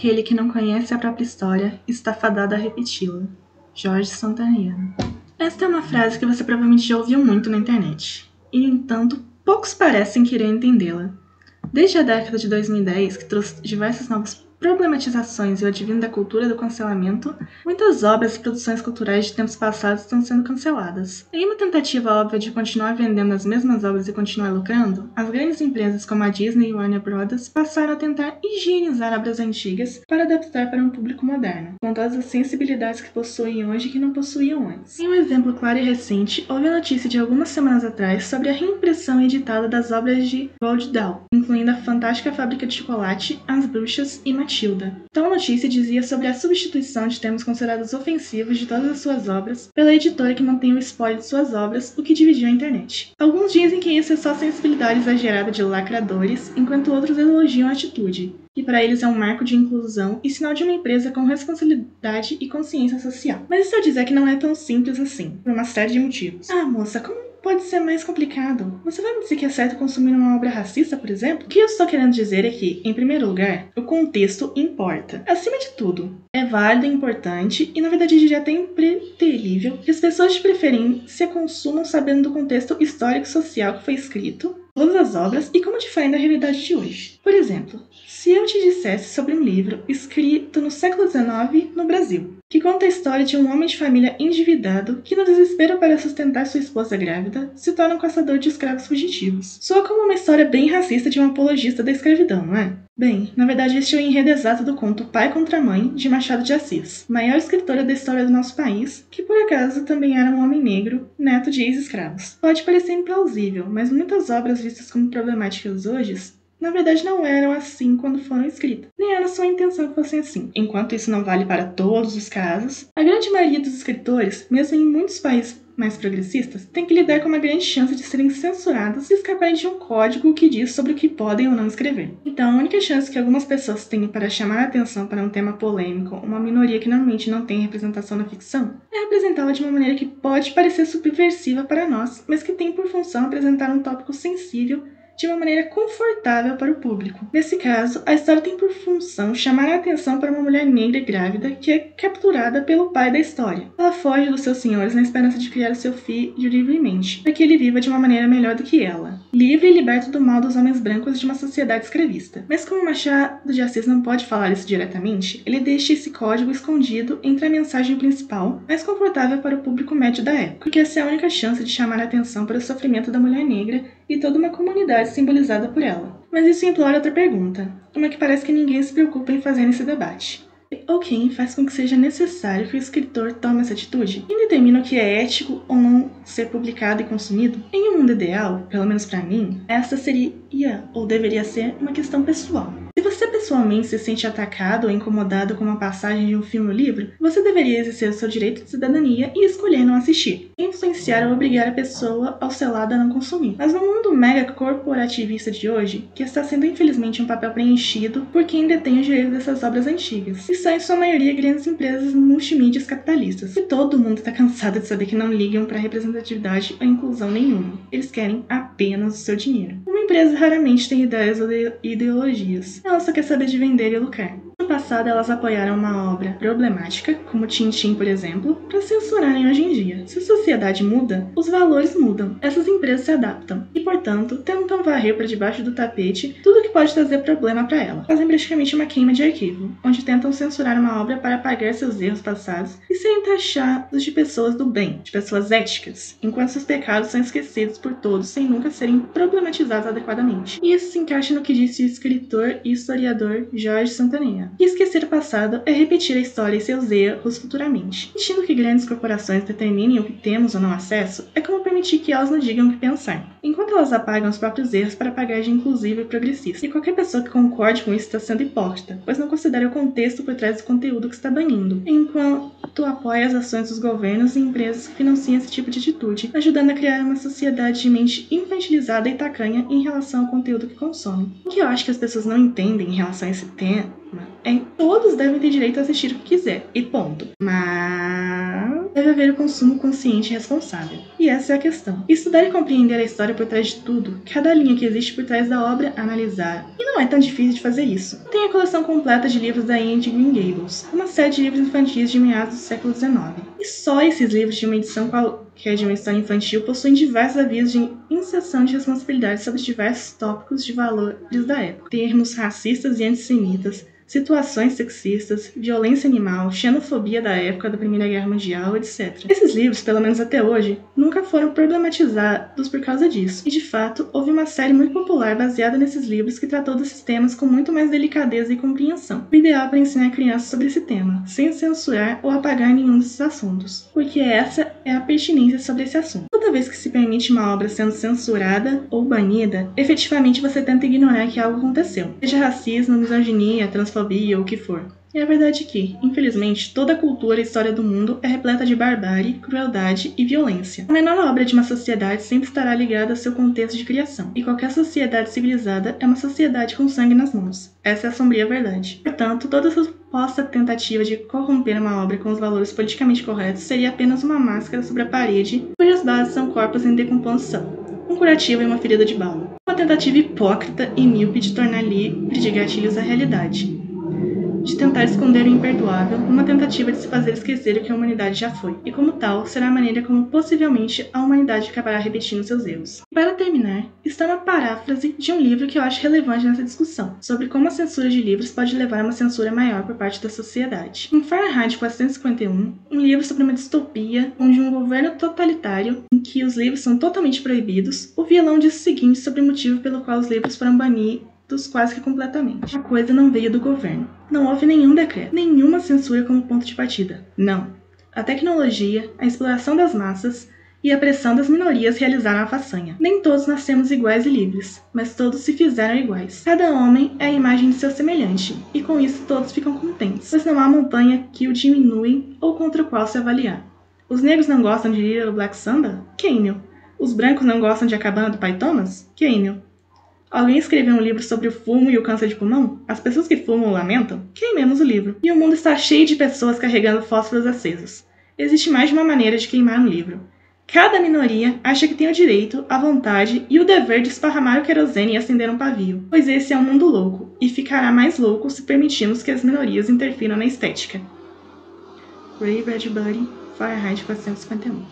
aquele que não conhece a própria história está fadado a repeti-la. Jorge Santaniano. Esta é uma frase que você provavelmente já ouviu muito na internet. E, no entanto, poucos parecem querer entendê-la. Desde a década de 2010, que trouxe diversas novas problematizações e o advento da cultura do cancelamento, muitas obras e produções culturais de tempos passados estão sendo canceladas. Em uma tentativa óbvia de continuar vendendo as mesmas obras e continuar lucrando, as grandes empresas como a Disney e Warner Bros. Passaram a tentar higienizar obras antigas para adaptar para um público moderno, com todas as sensibilidades que possuem hoje e que não possuíam antes. Em um exemplo claro e recente, houve a notícia de algumas semanas atrás sobre a reimpressão editada das obras de Roald Dahl, incluindo a Fantástica Fábrica de Chocolate, As Bruxas e Matilda. Tal notícia dizia sobre a substituição de termos considerados ofensivos de todas as suas obras pela editora que mantém o spoiler de suas obras, o que dividiu a internet. Alguns dizem que isso é só sensibilidade exagerada de lacradores, enquanto outros elogiam a atitude, que para eles é um marco de inclusão e sinal de uma empresa com responsabilidade e consciência social. Mas isso eu dizer que não é tão simples assim, por uma série de motivos. Ah, moça, como pode ser mais complicado? Você vai me dizer que é certo consumir uma obra racista, por exemplo? O que eu estou querendo dizer é que, em primeiro lugar, o contexto importa. Acima de tudo, é válido e importante, e na verdade diria até impreterível, que as pessoas de preferência consumam sabendo do contexto histórico e social que foi escrito, todas as obras e como diferem da realidade de hoje. Por exemplo, se eu te dissesse sobre um livro escrito no século XIX no Brasil, que conta a história de um homem de família endividado que, no desespero para sustentar sua esposa grávida, se torna um caçador de escravos fugitivos. Soa como uma história bem racista de um apologista da escravidão, não é? Bem, na verdade este é o enredo exato do conto Pai contra Mãe, de Machado de Assis, maior escritora da história do nosso país, que por acaso também era um homem negro, neto de ex-escravos. Pode parecer implausível, mas muitas obras vistas como problemáticas hoje na verdade não eram assim quando foram escritas, nem era sua intenção que fossem assim. Enquanto isso não vale para todos os casos, a grande maioria dos escritores, mesmo em muitos países mais progressistas, tem que lidar com uma grande chance de serem censurados e escaparem de um código que diz sobre o que podem ou não escrever. Então, a única chance que algumas pessoas têm para chamar a atenção para um tema polêmico, uma minoria que normalmente não tem representação na ficção, é apresentá-la de uma maneira que pode parecer subversiva para nós, mas que tem por função apresentar um tópico sensível de uma maneira confortável para o público. Nesse caso, a história tem por função chamar a atenção para uma mulher negra grávida que é capturada pelo pai da história. Ela foge dos seus senhores na esperança de criar o seu filho livremente, para que ele viva de uma maneira melhor do que ela, livre e liberto do mal dos homens brancos de uma sociedade escravista. Mas como Machado de Assis não pode falar isso diretamente, ele deixa esse código escondido entre a mensagem principal, mais confortável para o público médio da época, porque essa é a única chance de chamar a atenção para o sofrimento da mulher negra e toda uma comunidade simbolizada por ela. Mas isso implora outra pergunta, uma que parece que ninguém se preocupa em fazer nesse debate. Ou quem faz com que seja necessário que o escritor tome essa atitude? Quem determina o que é ético ou não ser publicado e consumido? Em um mundo ideal, pelo menos para mim, essa seria ou deveria ser uma questão pessoal. Se você pessoalmente se sente atacado ou incomodado com uma passagem de um filme ou livro, você deveria exercer o seu direito de cidadania e escolher não assistir, influenciar ou obrigar a pessoa ao seu lado a não consumir. Mas no mundo mega corporativista de hoje, que está sendo infelizmente um papel preenchido por quem detém os direitos dessas obras antigas, e são em sua maioria grandes empresas multimídias capitalistas, e todo mundo está cansado de saber que não ligam para representatividade ou inclusão nenhuma. Eles querem apenas o seu dinheiro. Uma empresa raramente tem ideias ou ideologias. Ela só quer saber de vender e lucrar. No passado, elas apoiaram uma obra problemática, como Tintin, por exemplo, para censurarem hoje em dia. Se a sociedade muda, os valores mudam. Essas empresas se adaptam e, portanto, tentam varrer para debaixo do tapete tudo que pode trazer problema para ela. Fazem praticamente uma queima de arquivo, onde tentam censurar uma obra para apagar seus erros passados e serem taxados de pessoas do bem, de pessoas éticas, enquanto seus pecados são esquecidos por todos sem nunca serem problematizados adequadamente. E isso se encaixa no que disse o escritor e historiador Jorge Santaniano. E esquecer o passado é repetir a história e seus erros futuramente. Permitindo que grandes corporações determinem o que temos ou não acesso é como permitir que elas nos digam o que pensar, enquanto elas apagam os próprios erros para pagar de inclusiva e progressista. E qualquer pessoa que concorde com isso está sendo hipócrita, pois não considera o contexto por trás do conteúdo que está banindo, enquanto apoia as ações dos governos e empresas que financiam esse tipo de atitude, ajudando a criar uma sociedade de mente infantilizada e tacanha em relação ao conteúdo que consomem. O que eu acho que as pessoas não entendem em relação a esse tema é que todos devem ter direito a assistir o que quiser, e ponto. Mas deve haver o consumo consciente e responsável. E essa é a questão. Estudar e compreender a história por trás de tudo, cada linha que existe por trás da obra, analisar. E não é tão difícil de fazer isso. Tem a coleção completa de livros da Anne de Green Gables, uma série de livros infantis de meados do século XIX. E só esses livros de uma edição qualquer de uma história infantil possuem diversos avisos de inserção de responsabilidade sobre diversos tópicos de valores da época. Termos racistas e antissemitas, situações sexistas, violência animal, xenofobia da época da Primeira Guerra Mundial, etc. Esses livros, pelo menos até hoje, nunca foram problematizados por causa disso. E, de fato, houve uma série muito popular baseada nesses livros que tratou desses temas com muito mais delicadeza e compreensão. O ideal para ensinar crianças sobre esse tema, sem censurar ou apagar nenhum desses assuntos. Porque essa é a pertinência sobre esse assunto. Toda vez que se permite uma obra sendo censurada ou banida, efetivamente você tenta ignorar que algo aconteceu. Seja racismo, misoginia, transfobia ou o que for. E a verdade é que, infelizmente, toda a cultura e história do mundo é repleta de barbárie, crueldade e violência. A menor obra de uma sociedade sempre estará ligada ao seu contexto de criação, e qualquer sociedade civilizada é uma sociedade com sangue nas mãos. Essa é a sombria verdade. Portanto, toda suposta tentativa de corromper uma obra com os valores politicamente corretos seria apenas uma máscara sobre a parede, cujas bases são corpos em decomposição, um curativo e uma ferida de bala. Uma tentativa hipócrita e míope de tornar livre de gatilhos a realidade, de tentar esconder o imperdoável numa tentativa de se fazer esquecer o que a humanidade já foi, e como tal, será a maneira como possivelmente a humanidade acabará repetindo seus erros. E para terminar, está uma paráfrase de um livro que eu acho relevante nessa discussão, sobre como a censura de livros pode levar a uma censura maior por parte da sociedade. Em Fahrenheit 451, um livro sobre uma distopia onde um governo totalitário, em que os livros são totalmente proibidos, o vilão diz o seguinte sobre o motivo pelo qual os livros foram banidos quase que completamente. A coisa não veio do governo. Não houve nenhum decreto, nenhuma censura como ponto de partida. Não. A tecnologia, a exploração das massas e a pressão das minorias realizaram a façanha. Nem todos nascemos iguais e livres, mas todos se fizeram iguais. Cada homem é a imagem de seu semelhante, e com isso todos ficam contentes, pois não há montanha que o diminui ou contra o qual se avaliar. Os negros não gostam de Little Black Samba? Quêmio. Os brancos não gostam de A Cabana do Pai Thomas? Quêmio. Alguém escreveu um livro sobre o fumo e o câncer de pulmão? As pessoas que fumam lamentam? Queimemos o livro. E o mundo está cheio de pessoas carregando fósforos acesos. Existe mais de uma maneira de queimar um livro. Cada minoria acha que tem o direito, a vontade e o dever de esparramar o querosene e acender um pavio, pois esse é um mundo louco, e ficará mais louco se permitirmos que as minorias interfiram na estética. Ray Bradbury, Fahrenheit 451.